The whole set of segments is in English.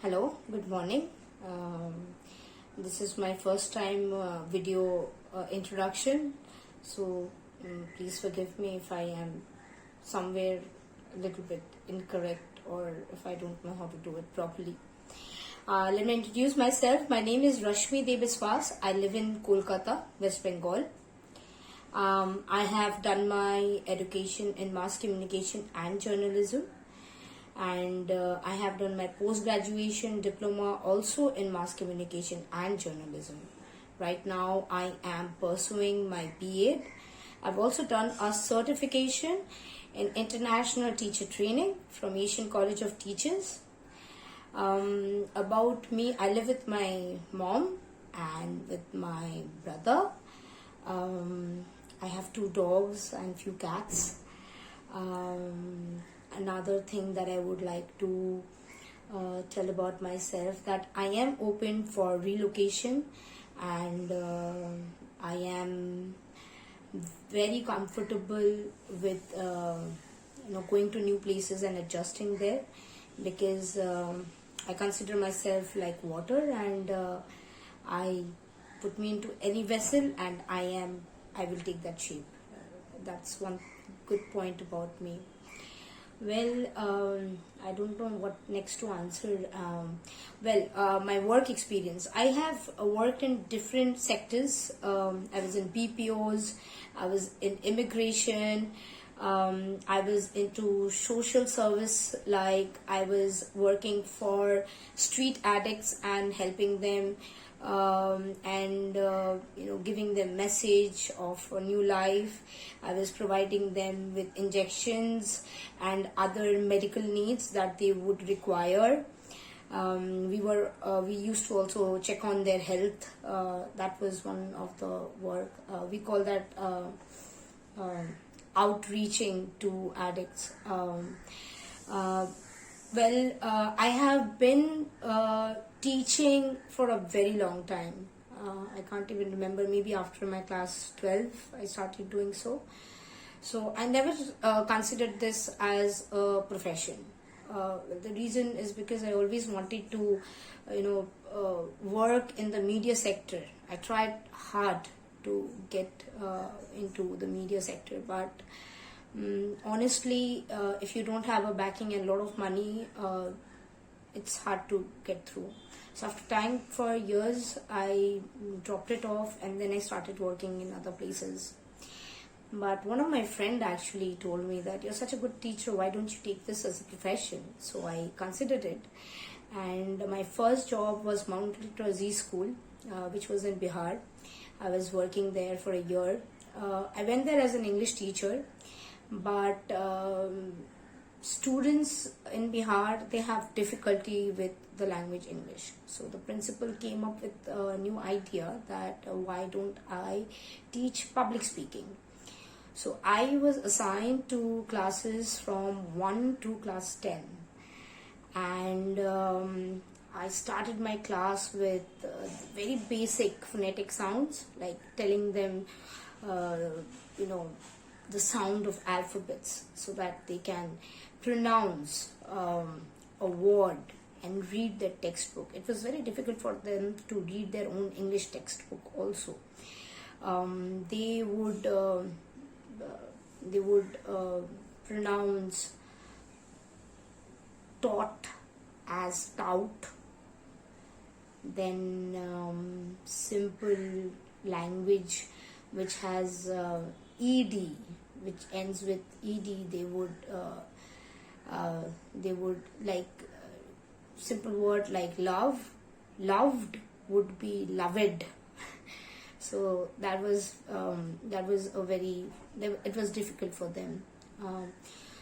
Hello, good morning. This is my first time video introduction, so please forgive me if I am somewhere a little bit incorrect or if I don't know how to do it properly. Let me introduce myself. My name is Rashmi Debiswas. I live in Kolkata, West Bengal. I have done my education in mass communication and journalism, and I have done my post-graduation diploma also in mass communication and journalism. Right now I am pursuing my B.Ed. I've also done a certification in international teacher training from Asian College of Teachers. About me, I live with my mom and with my brother. I have 2 dogs and few cats. Another thing that I would like to tell about myself, that I am open for relocation, and I am very comfortable with going to new places and adjusting there, because I consider myself like water, and I put me into any vessel and I will take that shape. That's one good point about me. Well, I don't know what next to answer. My work experience. I have worked in different sectors. I was in BPOs, I was in immigration, I was into social service, like I was working for street addicts and helping them, and giving them message of a new life. I was providing them with injections and other medical needs that they would require. We used to also check on their health. That was one of the work. We call that outreaching to addicts. I have been teaching for a very long time. I can't even remember, maybe after my class 12 I started doing so. So I never considered this as a profession. The reason is because I always wanted to work in the media sector. I tried hard to get into the media sector, but honestly, if you don't have a backing and a lot of money, it's hard to get through. So after trying for years, I dropped it off, and then I started working in other places. But one of my friend actually told me that you're such a good teacher, why don't you take this as a profession? So I considered it, and my first job was Mount Little Aziz School, which was in Bihar. I was working there for a year. I went there as an English teacher, but students in Bihar, they have difficulty with the language English. So the principal came up with a new idea that why don't I teach public speaking. So I was assigned to classes from 1 to class 10, and I started my class with very basic phonetic sounds, like telling them the sound of alphabets so that they can pronounce a word and read their textbook. It was very difficult for them to read their own English textbook also. They would pronounce taught as tout, then simple language which has ed, which ends with ed, they would like simple word like love, loved would be loved. So that was it was difficult for them.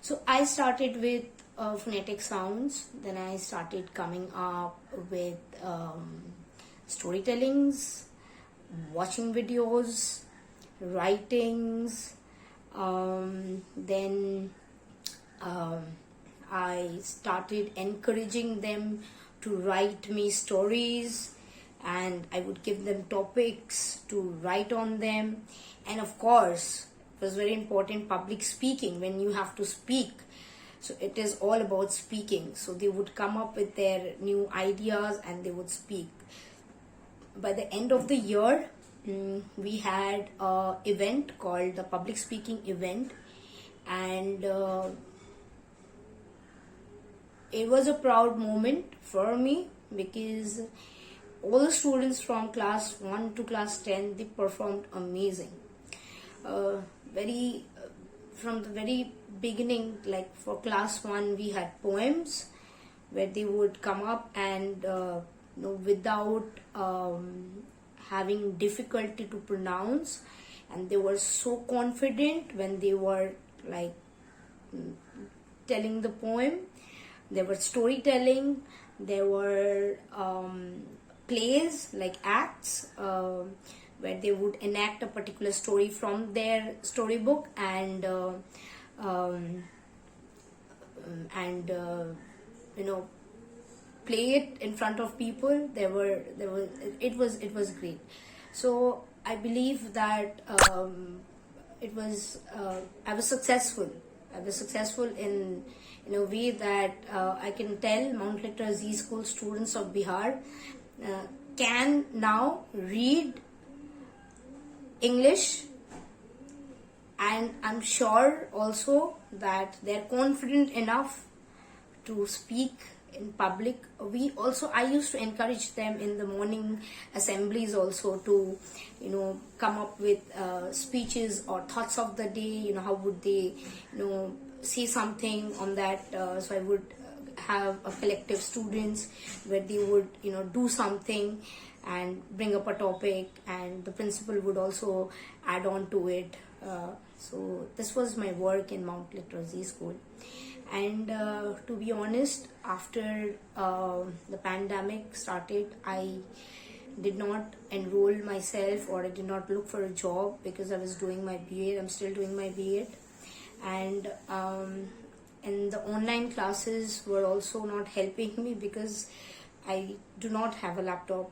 So I started with phonetic sounds, then I started coming up with storytellings, watching videos, writings, then I started encouraging them to write me stories, and I would give them topics to write on them. And of course, it was very important, public speaking. When you have to speak, So it is all about speaking. So they would come up with their new ideas and they would speak. By the end of the year, we had a event called the public speaking event, and it was a proud moment for me because all the students from class 1 to class 10, they performed amazing. Very From the very beginning, like for class 1, we had poems where they would come up and without having difficulty to pronounce, and they were so confident when they were like telling the poem. There were storytelling, there were plays like acts where they would enact a particular story from their storybook um, and play it in front of people. It was great. So I believe that I was successful. I was successful in a way that I can tell Mount Litera Z School students of Bihar can now read English, and I'm sure also that they're confident enough to speak in public. I used to encourage them in the morning assemblies also to come up with speeches or thoughts of the day. How would they say something on that. So I would have a collective students where they would do something and bring up a topic, and the principal would also add on to it. So this was my work in Mount Litera Z School. And to be honest, after the pandemic started, I did not enroll myself, or I did not look for a job because I was doing my BA. I'm still doing my BA, and the online classes were also not helping me because I do not have a laptop.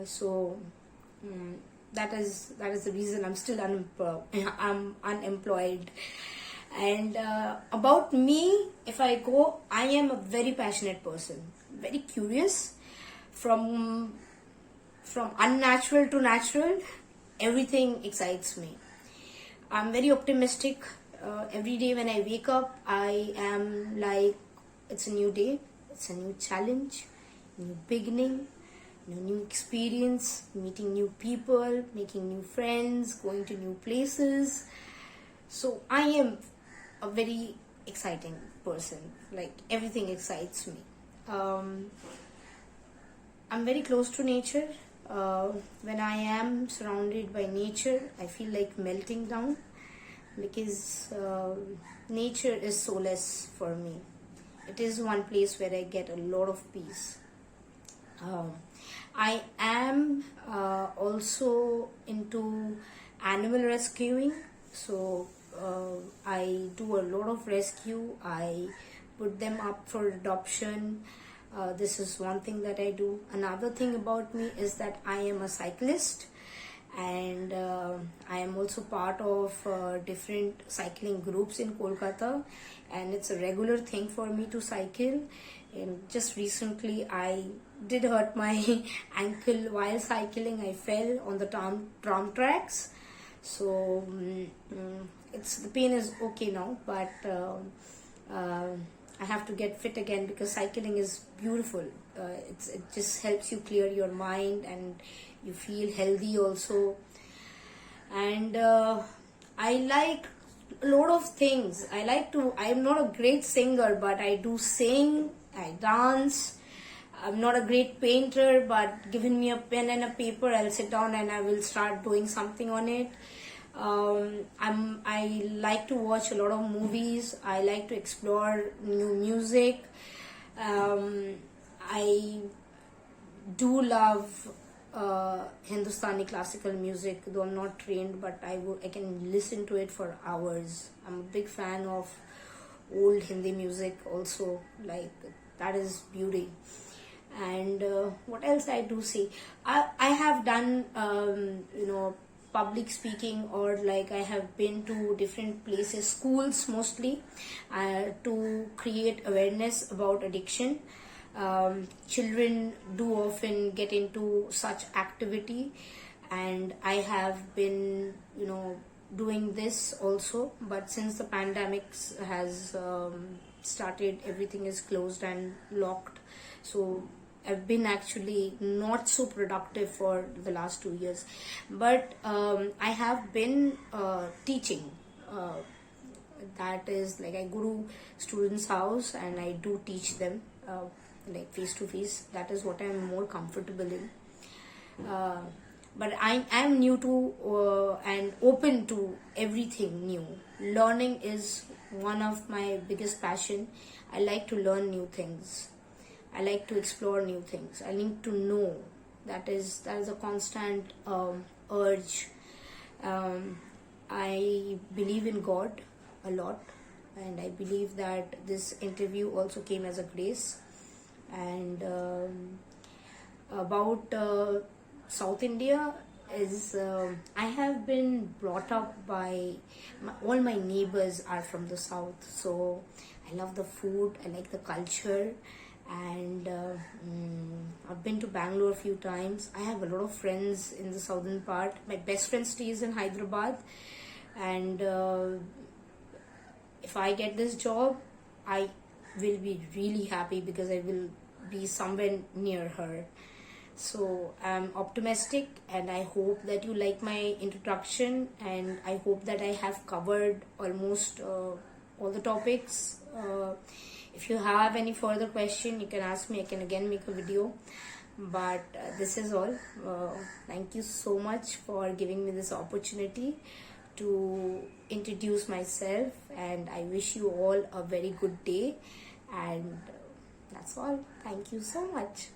So that is the reason I'm still I'm unemployed. And about me, if I go, I am a very passionate person, very curious. From unnatural to natural, everything excites me. I'm very optimistic. Every day when I wake up, I am like, it's a new day, it's a new challenge, new beginning, new experience, meeting new people, making new friends, going to new places. So I am a very exciting person. Like, everything excites me. I'm very close to nature. When I am surrounded by nature, I feel like melting down because nature is solace for me. It is one place where I get a lot of peace. I am also into animal rescuing. So I do a lot of rescue. I put them up for adoption. This is one thing that I do. Another thing about me is that I am a cyclist, and I am also part of different cycling groups in Kolkata, and it's a regular thing for me to cycle. And just recently I did hurt my ankle while cycling. I fell on the tram tracks. So the pain is okay now, but I have to get fit again because cycling is beautiful. It just helps you clear your mind and you feel healthy also. And I like a lot of things. I'm not a great singer, but I do sing, I dance. I'm not a great painter, but given me a pen and a paper, I'll sit down and I will start doing something on it. I like to watch a lot of movies. I like to explore new music. I do love Hindustani classical music, though I'm not trained, but I can listen to it for hours. I'm a big fan of old Hindi music also. Like, that is beauty. And what else I do see? I have done public speaking, or like I have been to different places, schools mostly, to create awareness about addiction. Children do often get into such activity, and I have been, doing this also. But since the pandemic has started, everything is closed and locked, so I've been actually not so productive for the last 2 years. But I have been teaching. That is, like, I go to students' house and I do teach them, like face to face. That is what I'm more comfortable in. But I am new to and open to everything new. Learning is one of my biggest passion. I like to learn new things. I like to explore new things. I need to know. That is a constant urge. I believe in God a lot, and I believe that this interview also came as a grace. And about South India is, I have been brought up by all my neighbors are from the south, so I love the food, I like the culture, and I've been to Bangalore a few times. I have a lot of friends in the southern part. My best friend stays in Hyderabad, and if I get this job, I will be really happy because I will be somewhere near her. So I'm optimistic, and I hope that you like my introduction, and I hope that I have covered almost all the topics. If you have any further question, you can ask me. I can again make a video. But this is all. Thank you so much for giving me this opportunity to introduce myself, and I wish you all a very good day. And that's all. Thank you so much.